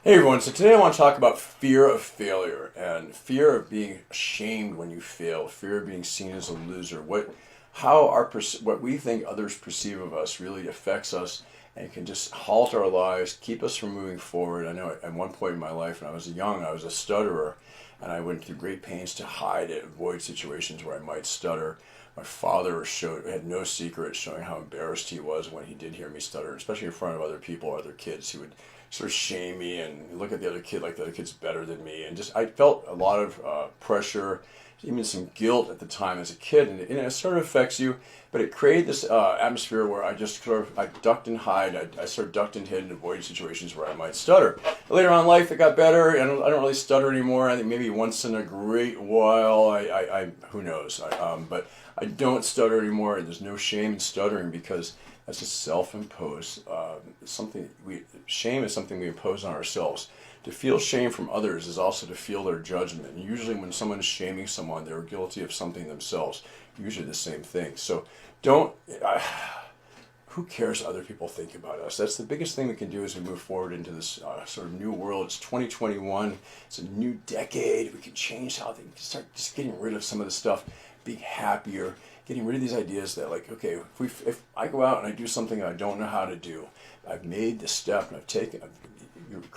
Hey everyone, so today I want to talk about fear of failure and fear of being shamed when you fail, fear of being seen as a loser. What we think others perceive of us really affects us and can just halt our lives, keep us from moving forward. I know at one point in my life when I was young, I was a stutterer and I went through great pains to hide it, avoid situations where I might stutter. My father had no secret showing how embarrassed he was when he did hear me stutter, especially in front of other people or other kids. He would sort of shame me and look at the other kid like the other kid's better than me. And just I felt a lot of pressure, even some guilt at the time as a kid. And it sort of affects you, but it created this atmosphere where I just I ducked and hide. I sort of ducked and hid and avoided situations where I might stutter. Later on in life, it got better. I don't really stutter anymore. I think maybe once in a great while, I who knows. But I don't stutter anymore, and there's no shame in stuttering because that's a self-imposed shame is something we impose on ourselves. To feel shame from others is also to feel their judgment. And usually when someone is shaming someone, they're guilty of something themselves, usually the same thing. So who cares what other people think about us? That's the biggest thing we can do as we move forward into this sort of new world. It's 2021. It's a new decade. We can change how things start just getting rid of some of the stuff, being happier, getting rid of these ideas that like, okay, if I go out and I do something I don't know how to do, I've made the step and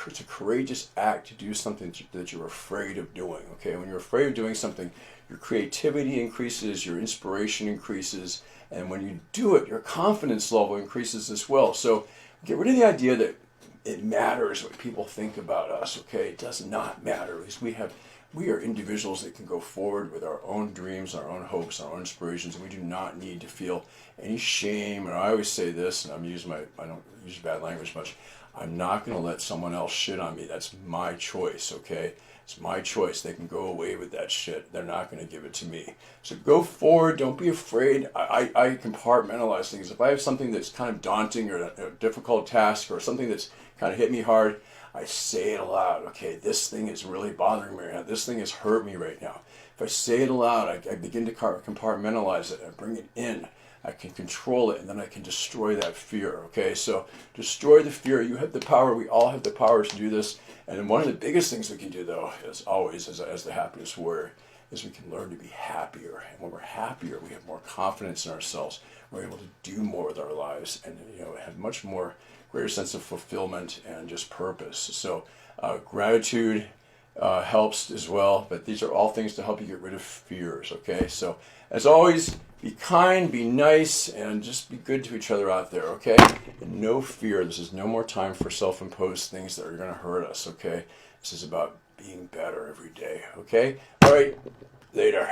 it's a courageous act to do something that you're afraid of doing, okay? When you're afraid of doing something, your creativity increases, your inspiration increases, and when you do it, your confidence level increases as well. So get rid of the idea that it matters what people think about us, okay? It does not matter because we are individuals that can go forward with our own dreams, our own hopes, our own inspirations, and we do not need to feel any shame. And I always say this, and I don't use bad language much. I'm not going to let someone else shit on me. That's my choice, okay? It's my choice. They can go away with that shit. They're not going to give it to me. So go forward. Don't be afraid. I compartmentalize things. If I have something that's kind of daunting or a difficult task or something that's kind of hit me hard, I say it aloud. Okay, this thing is really bothering me right now. This thing has hurt me right now. If I say it aloud, I begin to compartmentalize it. I bring it in. I can control it, and then I can destroy that fear. Okay, so destroy the fear. You have the power. We all have the power to do this. And one of the biggest things we can do, though, as always, as the happiness warrior, is we can learn to be happier. And when we're happier, we have more confidence in ourselves. We're able to do more with our lives, and have much more greater sense of fulfillment and just purpose. So gratitude helps as well, but these are all things to help you get rid of fears, okay? So as always, be kind, be nice, and just be good to each other out there, okay? And no fear. This is no more time for self-imposed things that are going to hurt us, okay? This is about being better every day, okay? All right, later.